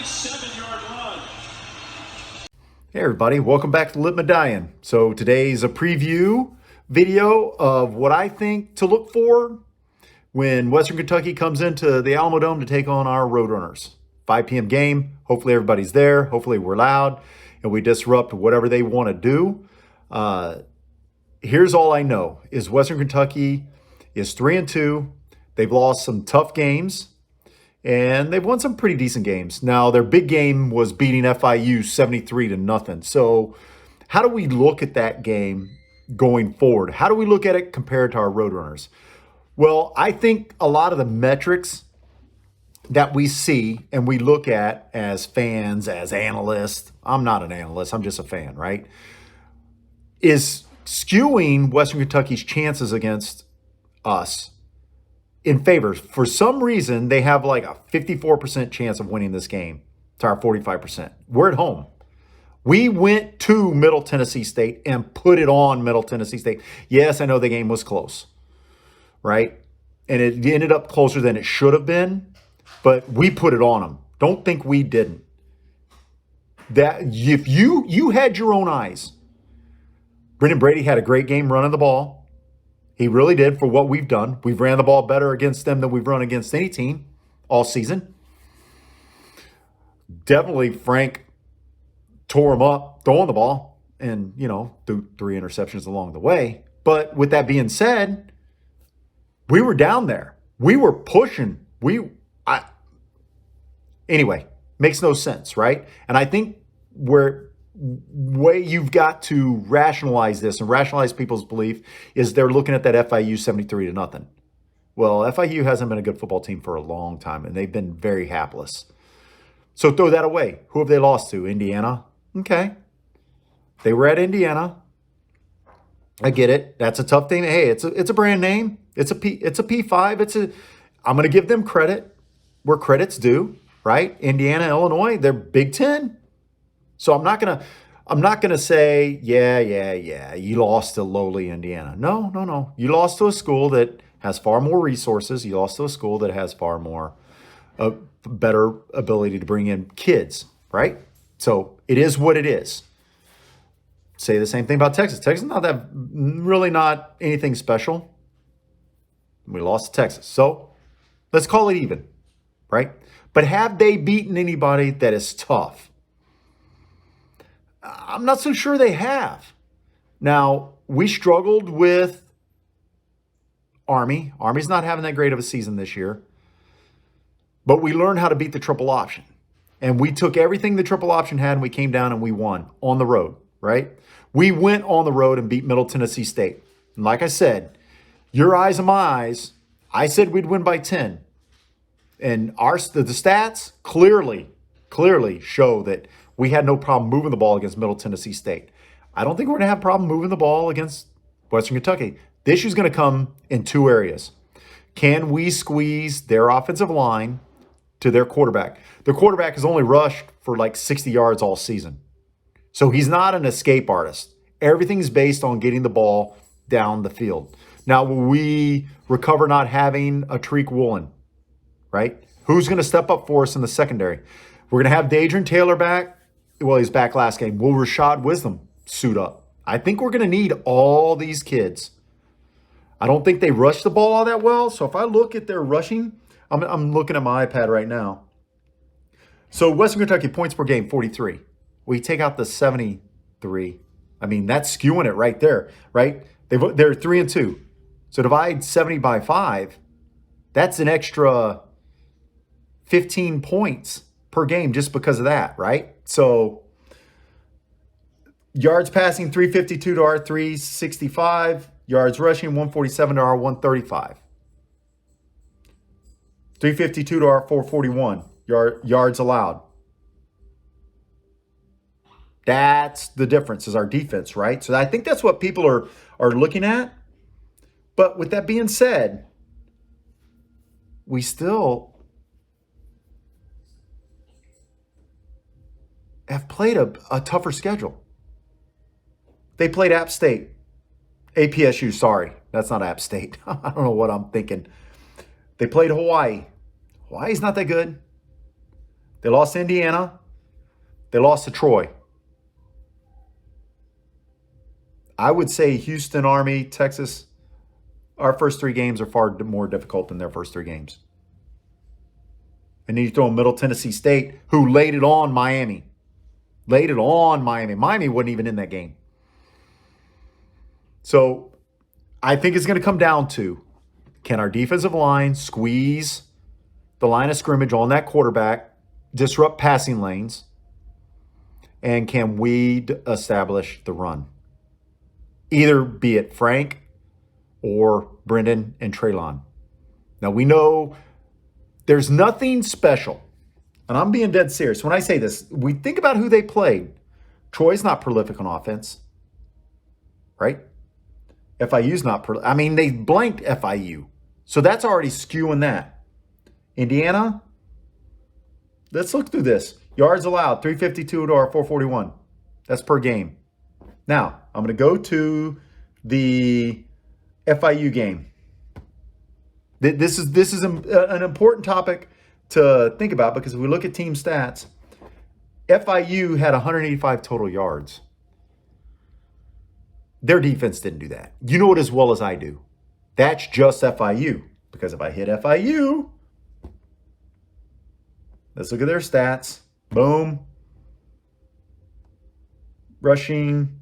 37-yard run. Hey everybody, welcome back to Lit Medallion. So today's a preview video of what I think to look for when Western Kentucky comes into the Alamo Dome to take on our Roadrunners. 5 p.m. game. Hopefully everybody's there. Hopefully we're loud and we disrupt whatever they want to do. Here's all I know is Western Kentucky is 3-2. They've lost some tough games and they've won some pretty decent games. Now their big game was beating FIU 73-0. So how do we look at that game going forward? How do we look at it compared to our Roadrunners? Well, I think a lot of the metrics that we see and we look at as fans, as analysts, I'm not an analyst, I'm just a fan, right? Is skewing Western Kentucky's chances against us in favor. For some reason, they have like a 54% chance of winning this game to our 45%. We're at home. We went to Middle Tennessee State and put it on Middle Tennessee State. Yes, I know the game was close, right? And it ended up closer than it should have been, but we put it on them. Don't think we didn't. That if you had your own eyes, Brendan Brady had a great game running the ball. He really did for what we've done. We've ran the ball better against them than we've run against any team all season. Definitely Frank tore him up throwing the ball and, threw 3 interceptions along the way. But with that being said, we were down there. We were pushing. Anyway, makes no sense, right? And I think way you've got to rationalize this and rationalize people's belief is they're looking at that FIU 73-0. Well, FIU hasn't been a good football team for a long time, and they've been very hapless. So throw that away. Who have they lost to? Indiana? Okay. They were at Indiana. I get it. That's a tough thing. Hey, it's a brand name. It's a P5. I'm going to give them credit where credit's due, right? Indiana, Illinois, they're Big Ten. So I'm not gonna say, yeah, you lost to lowly Indiana. No. You lost to a school that has far more resources. You lost to a school that has far more better ability to bring in kids, right? So it is what it is. Say the same thing about Texas. Texas really not anything special. We lost to Texas. So let's call it even, right? But have they beaten anybody that is tough? I'm not so sure they have. Now, we struggled with Army. Army's not having that great of a season this year. But we learned how to beat the triple option. And we took everything the triple option had and we came down and we won on the road, right? We went on the road and beat Middle Tennessee State. And like I said, your eyes and my eyes, I said we'd win by 10. And the stats clearly show that we had no problem moving the ball against Middle Tennessee State. I don't think we're going to have a problem moving the ball against Western Kentucky. The issue is going to come in 2 areas. Can we squeeze their offensive line to their quarterback? Their quarterback has only rushed for like 60 yards all season. So he's not an escape artist. Everything's based on getting the ball down the field. Now, will we recover not having a Tariq Woolen, right? Who's going to step up for us in the secondary? We're going to have Dadrian Taylor back. Well, he's back last game. Will Rashad Wisdom suit up? I think we're going to need all these kids. I don't think they rush the ball all that well. So if I look at their rushing, I'm looking at my iPad right now. So Western Kentucky points per game, 43. We take out the 73. I mean, that's skewing it right there, right? They're 3-2. So divide 70 by 5. That's an extra 15 points per game just because of that, right? So yards passing 352 to our 365, yards rushing 147 to our 135. 352 to our 441 yards allowed. That's the difference is our defense, right? So I think that's what people are looking at. But with that being said, we still have played a tougher schedule. They played App State. APSU, sorry. That's not App State. I don't know what I'm thinking. They played Hawaii. Hawaii's not that good. They lost to Indiana. They lost to Troy. I would say Houston, Army, Texas, our first 3 games are far more difficult than their first 3 games. And then you throw in Middle Tennessee State, who laid it on Miami. Laid it on Miami. Miami wasn't even in that game. So I think it's going to come down to, can our defensive line squeeze the line of scrimmage on that quarterback, disrupt passing lanes, and can we establish the run? Either be it Frank or Brendan and Treylon. Now, we know there's nothing special, and I'm being dead serious when I say this. We think about who they played. Troy's not prolific on offense, right? FIU's not prolific. I mean, they blanked FIU, so that's already skewing that. Indiana, let's look through this. Yards allowed, 352 to our 441. That's per game. Now, I'm going to go to the FIU game. This is an important topic to think about, because if we look at team stats, FIU had 185 total yards. Their defense didn't do that. You know it as well as I do. That's just FIU, because if I hit FIU, let's look at their stats. Boom. Rushing.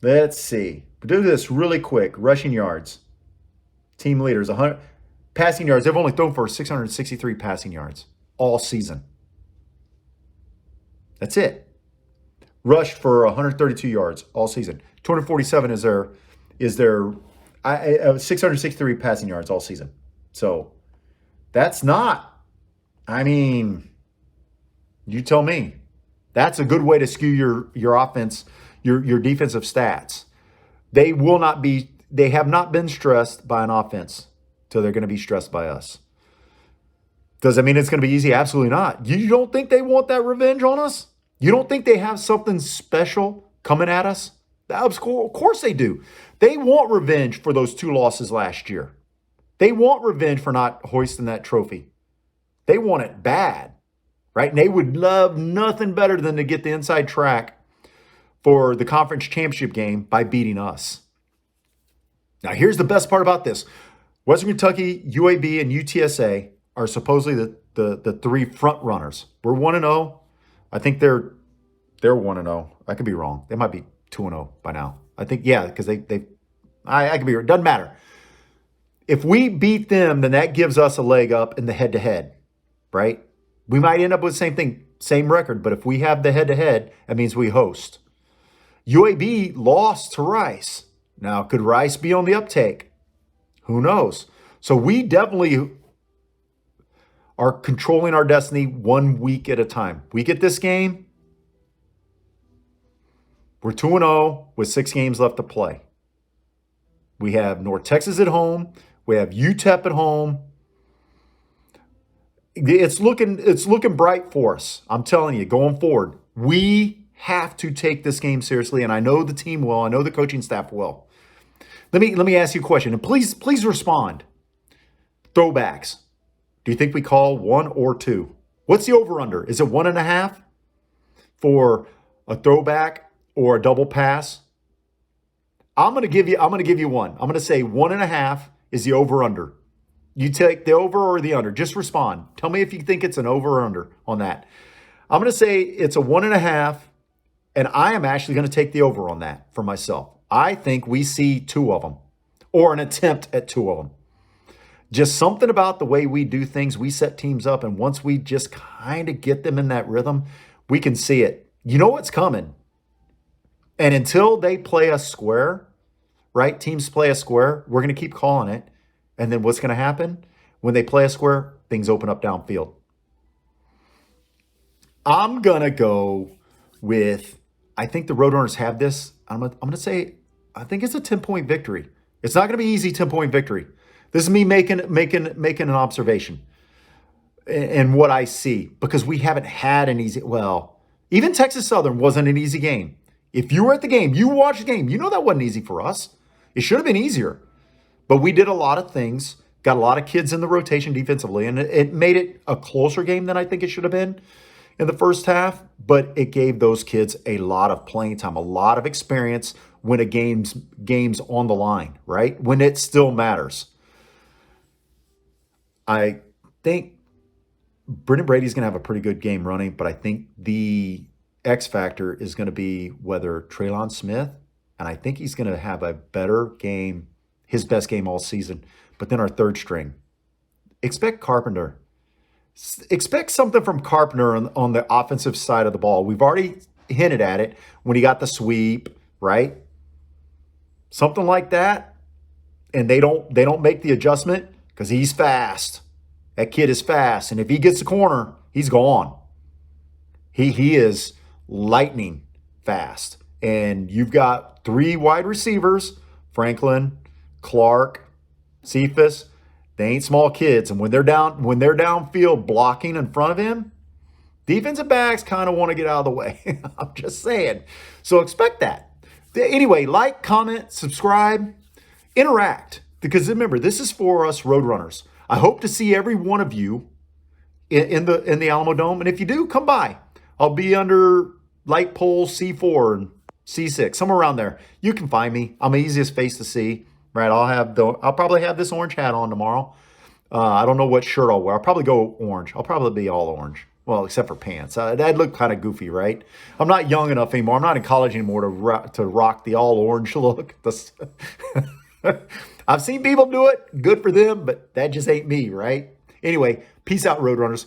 Let's see. Do this really quick. Rushing yards. Team leaders, 100. Passing yards, they've only thrown for 663 passing yards all season. That's it. Rushed for 132 yards all season. 247 is their 663 passing yards all season. So that's not, I mean, you tell me. That's a good way to skew your offense, your defensive stats. They have not been stressed by an offense, so they're going to be stressed by us. Does that mean it's going to be easy? Absolutely not. You don't think they want that revenge on us? You don't think they have something special coming at us? Of course they do. They want revenge for those 2 losses last year. They want revenge for not hoisting that trophy. They want it bad, right? And they would love nothing better than to get the inside track for the conference championship game by beating us. Now, here's the best part about this. Western Kentucky, UAB, and UTSA are supposedly the 3 front runners. We're 1-0. I think they're 1-0. I could be wrong. They might be 2-0 by now. I think, yeah, because I could be wrong. Doesn't matter. If we beat them, then that gives us a leg up in the head-to-head, right? We might end up with the same thing, same record, but if we have the head-to-head, that means we host. UAB lost to Rice. Now, could Rice be on the uptake? Who knows? So we definitely are controlling our destiny 1 week at a time. We get this game, we're 2-0 with 6 games left to play. We have North Texas at home. We have UTEP at home. It's looking bright for us. I'm telling you, going forward, we have to take this game seriously, and I know the team will. I know the coaching staff will. Let me ask you a question, and please respond. Throwbacks. Do you think we call 1 or 2? What's the over/under? Is it 1.5 for a throwback or a double pass? I'm gonna give you 1. I'm gonna say 1.5 is the over/under. You take the over or the under. Just respond. Tell me if you think it's an over or under on that. I'm gonna say it's a 1.5, and I am actually gonna take the over on that for myself. I think we see 2 of them, or an attempt at 2 of them. Just something about the way we do things. We set teams up, and once we just kind of get them in that rhythm, we can see it. You know what's coming. And until they play us square, right? Teams play us square, we're going to keep calling it. And then what's going to happen? When they play us square, things open up downfield. I'm going to go with, I think the Roadrunners have this. I'm going to say, I think it's a 10-point victory. It's not going to be easy 10-point victory. This is me making an observation and what I see, because we haven't had an easy, well, even Texas Southern wasn't an easy game. If you were at the game, you watched the game, you know that wasn't easy for us. It should have been easier. But we did a lot of things, got a lot of kids in the rotation defensively, and it made it a closer game than I think it should have been. in the first half, but it gave those kids a lot of playing time, a lot of experience when a game's on the line, right? When it still matters. I think Brendan Brady's going to have a pretty good game running, but I think the X factor is going to be whether Traylon Smith, and I think he's going to have a better game, his best game all season. But then our third string, expect Carpenter. Expect something from Carpenter on the offensive side of the ball. We've already hinted at it when he got the sweep, right? Something like that, and they don't make the adjustment because he's fast. That kid is fast, and if he gets the corner, he's gone. He is lightning fast, and you've got 3 wide receivers: Franklin, Clark, Cephas. They ain't small kids, and when they're downfield blocking in front of him, defensive backs kind of want to get out of the way. I'm just saying. So expect that. Anyway, like, comment, subscribe, interact, because remember, this is for us Roadrunners. I hope to see every one of you in the Alamo Dome, and if you do, come by. I'll be under light pole C4 and C6, somewhere around there. You can find me. I'm the easiest face to see. Right, I'll probably have this orange hat on tomorrow. I don't know what shirt I'll wear. I'll probably go orange. I'll probably be all orange. Well, except for pants. That'd look kind of goofy, right? I'm not young enough anymore. I'm not in college anymore to rock the all orange look. I've seen people do it. Good for them, but that just ain't me, right? Anyway, peace out, Roadrunners.